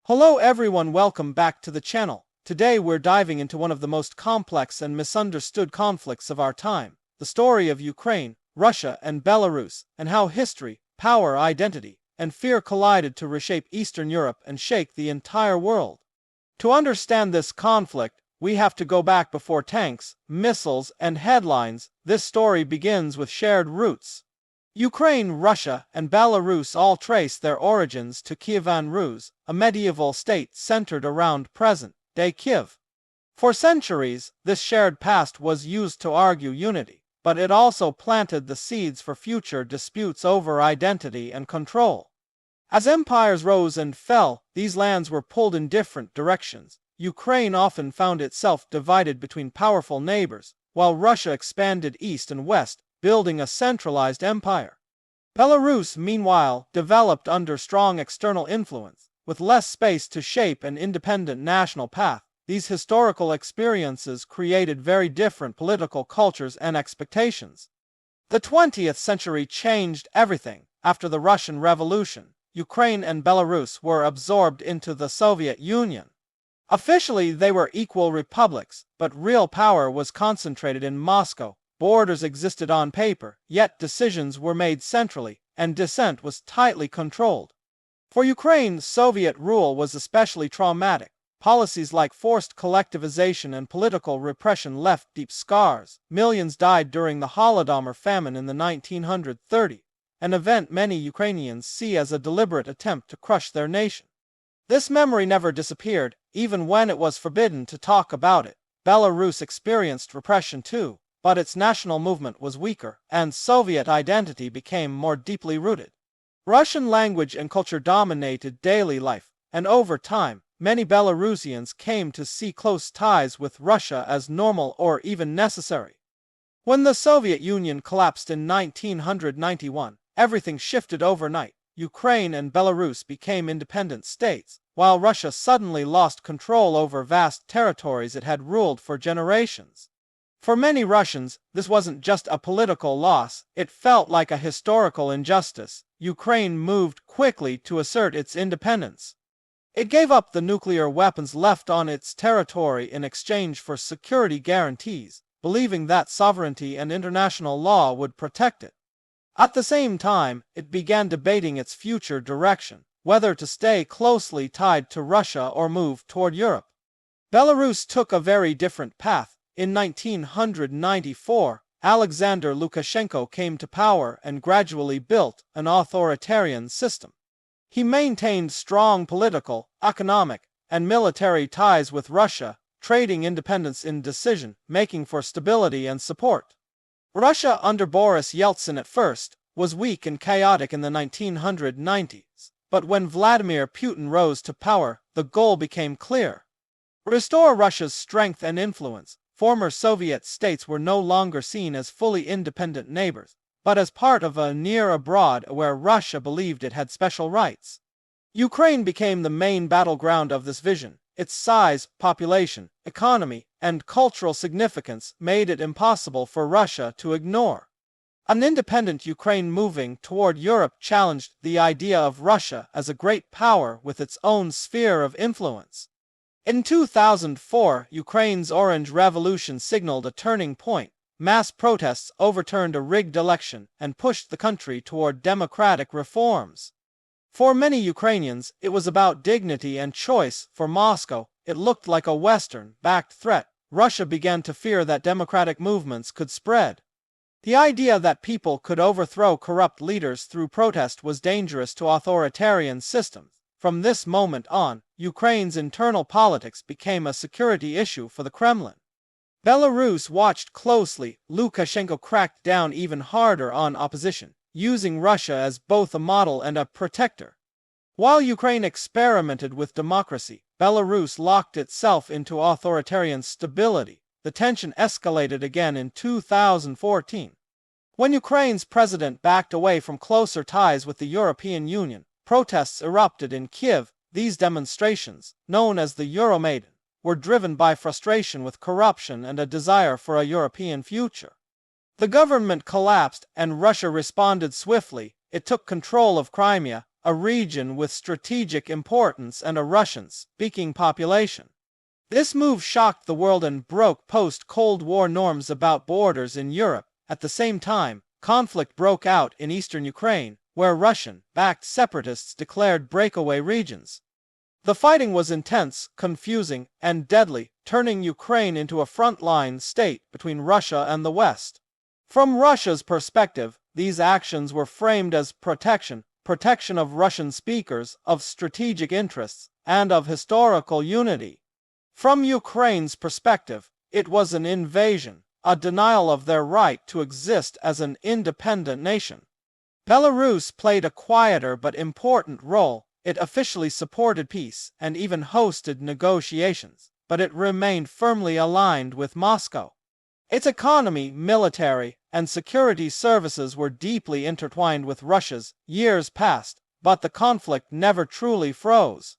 Hello everyone, welcome back to the channel. Today we're diving into one of the most complex and misunderstood conflicts of our time, the story of Ukraine, Russia, and Belarus, and how history, power, identity, and fear collided to reshape Eastern Europe and shake the entire world. To understand this conflict, we have to go back before tanks, missiles, and headlines. This story begins with shared roots. Ukraine, Russia, and Belarus all trace their origins to Kievan Rus, a medieval state centered around present-day Kiev. For centuries, this shared past was used to argue unity, but it also planted the seeds for future disputes over identity and control. As empires rose and fell, these lands were pulled in different directions. Ukraine often found itself divided between powerful neighbors, while Russia expanded east and west, building a centralized empire. Belarus, meanwhile, developed under strong external influence, with less space to shape an independent national path. These historical experiences created very different political cultures and expectations. The 20th century changed everything. After the Russian Revolution, Ukraine and Belarus were absorbed into the Soviet Union. Officially, they were equal republics, but real power was concentrated in Moscow. Borders existed on paper, yet decisions were made centrally, and dissent was tightly controlled. For Ukraine, Soviet rule was especially traumatic. Policies like forced collectivization and political repression left deep scars. Millions died during the Holodomor famine in the 1930s, an event many Ukrainians see as a deliberate attempt to crush their nation. This memory never disappeared, even when it was forbidden to talk about it. Belarus experienced repression too, but its national movement was weaker, and Soviet identity became more deeply rooted. Russian language and culture dominated daily life, and over time, many Belarusians came to see close ties with Russia as normal or even necessary. When the Soviet Union collapsed in 1991, everything shifted overnight. Ukraine and Belarus became independent states, while Russia suddenly lost control over vast territories it had ruled for generations. For many Russians, this wasn't just a political loss, it felt like a historical injustice. Ukraine moved quickly to assert its independence. It gave up the nuclear weapons left on its territory in exchange for security guarantees, believing that sovereignty and international law would protect it. At the same time, it began debating its future direction, whether to stay closely tied to Russia or move toward Europe. Belarus took a very different path. In 1994, Alexander Lukashenko came to power and gradually built an authoritarian system. He maintained strong political, economic, and military ties with Russia, trading independence in decision-making for stability and support. Russia under Boris Yeltsin at first was weak and chaotic in the 1990s, but when Vladimir Putin rose to power, the goal became clear. Restore Russia's strength and influence. Former Soviet states were no longer seen as fully independent neighbors, but as part of a near abroad where Russia believed it had special rights. Ukraine became the main battleground of this vision. Its size, population, economy, and cultural significance made it impossible for Russia to ignore. An independent Ukraine moving toward Europe challenged the idea of Russia as a great power with its own sphere of influence. In 2004, Ukraine's Orange Revolution signaled a turning point. Mass protests overturned a rigged election and pushed the country toward democratic reforms. For many Ukrainians, it was about dignity and choice. For Moscow, it looked like a Western-backed threat. Russia began to fear that democratic movements could spread. The idea that people could overthrow corrupt leaders through protest was dangerous to authoritarian systems. From this moment on, Ukraine's internal politics became a security issue for the Kremlin. Belarus watched closely. Lukashenko cracked down even harder on opposition, using Russia as both a model and a protector. While Ukraine experimented with democracy, Belarus locked itself into authoritarian stability. The tension escalated again in 2014. When Ukraine's president backed away from closer ties with the European Union, protests erupted in Kiev. These demonstrations, known as the Euromaidan, were driven by frustration with corruption and a desire for a European future. The government collapsed and Russia responded swiftly. It took control of Crimea, a region with strategic importance and a Russian-speaking population. This move shocked the world and broke post-Cold War norms about borders in Europe. At the same time, conflict broke out in eastern Ukraine, where Russian-backed separatists declared breakaway regions. The fighting was intense, confusing, and deadly, turning Ukraine into a front-line state between Russia and the West. From Russia's perspective, these actions were framed as protection of Russian speakers, of strategic interests, and of historical unity. From Ukraine's perspective, it was an invasion, a denial of their right to exist as an independent nation. Belarus played a quieter but important role. It officially supported peace and even hosted negotiations, but it remained firmly aligned with Moscow. Its economy, military, and security services were deeply intertwined with Russia's. Years passed, but the conflict never truly froze.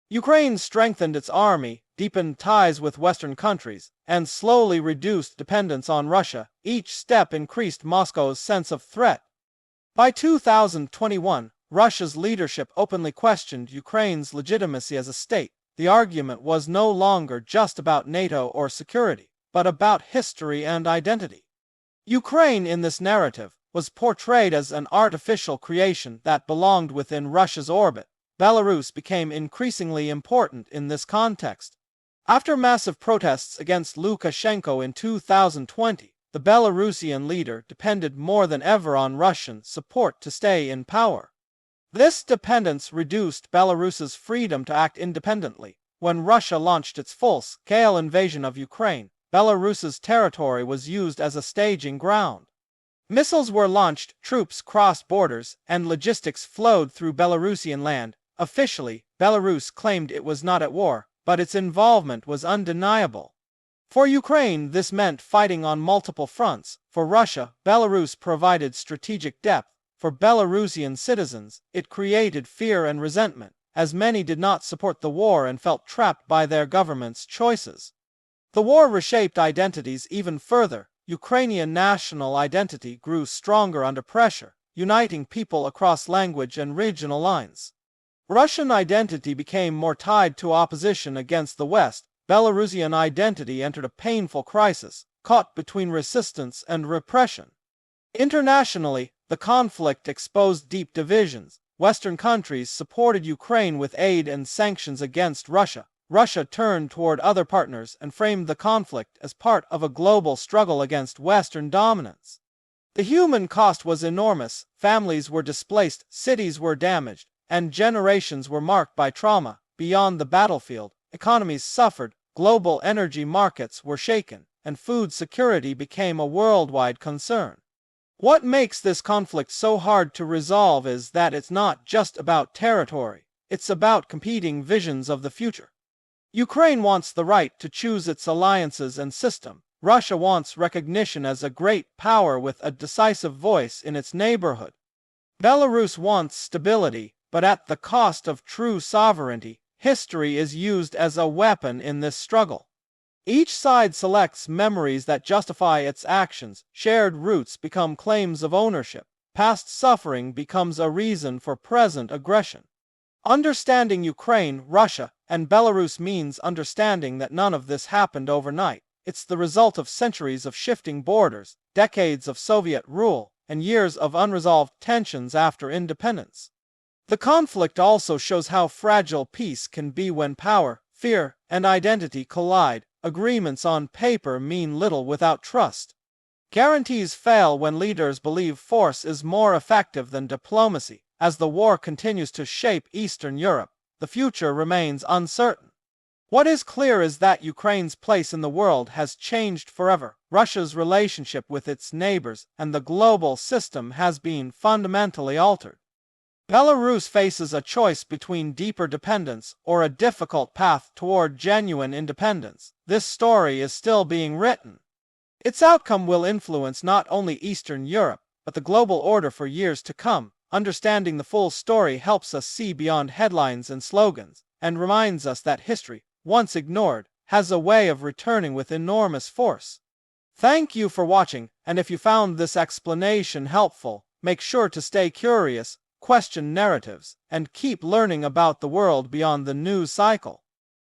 Ukraine strengthened its army, deepened ties with Western countries, and slowly reduced dependence on Russia. Each step increased Moscow's sense of threat. By 2021, Russia's leadership openly questioned Ukraine's legitimacy as a state. The argument was no longer just about NATO or security, but about history and identity. Ukraine, in this narrative, was portrayed as an artificial creation that belonged within Russia's orbit. Belarus became increasingly important in this context. After massive protests against Lukashenko in 2020, the Belarusian leader depended more than ever on Russian support to stay in power. This dependence reduced Belarus's freedom to act independently. When Russia launched its full-scale invasion of Ukraine, Belarus's territory was used as a staging ground. Missiles were launched, troops crossed borders, and logistics flowed through Belarusian land. Officially, Belarus claimed it was not at war, but its involvement was undeniable. For Ukraine, this meant fighting on multiple fronts. For Russia, Belarus provided strategic depth. For Belarusian citizens, it created fear and resentment, as many did not support the war and felt trapped by their government's choices. The war reshaped identities even further. Ukrainian national identity grew stronger under pressure, uniting people across language and regional lines. Russian identity became more tied to opposition against the West. Belarusian identity entered a painful crisis, caught between resistance and repression. Internationally, the conflict exposed deep divisions. Western countries supported Ukraine with aid and sanctions against Russia. Russia turned toward other partners and framed the conflict as part of a global struggle against Western dominance. The human cost was enormous. Families were displaced, cities were damaged, and generations were marked by trauma. Beyond the battlefield, economies suffered, global energy markets were shaken, and food security became a worldwide concern. What makes this conflict so hard to resolve is that it's not just about territory, it's about competing visions of the future. Ukraine wants the right to choose its alliances and system. Russia wants recognition as a great power with a decisive voice in its neighborhood. Belarus wants stability, but at the cost of true sovereignty. History is used as a weapon in this struggle. Each side selects memories that justify its actions. Shared roots become claims of ownership. Past suffering becomes a reason for present aggression. Understanding Ukraine, Russia, and Belarus means understanding that none of this happened overnight. It's the result of centuries of shifting borders, decades of Soviet rule, and years of unresolved tensions after independence. The conflict also shows how fragile peace can be when power, fear, and identity collide. Agreements on paper mean little without trust. Guarantees fail when leaders believe force is more effective than diplomacy. As the war continues to shape Eastern Europe, the future remains uncertain. What is clear is that Ukraine's place in the world has changed forever. Russia's relationship with its neighbors and the global system has been fundamentally altered. Belarus faces a choice between deeper dependence or a difficult path toward genuine independence. This story is still being written. Its outcome will influence not only Eastern Europe, but the global order for years to come. Understanding the full story helps us see beyond headlines and slogans, and reminds us that history, once ignored, has a way of returning with enormous force. Thank you for watching, and if you found this explanation helpful, make sure to stay curious, question narratives, and keep learning about the world beyond the news cycle.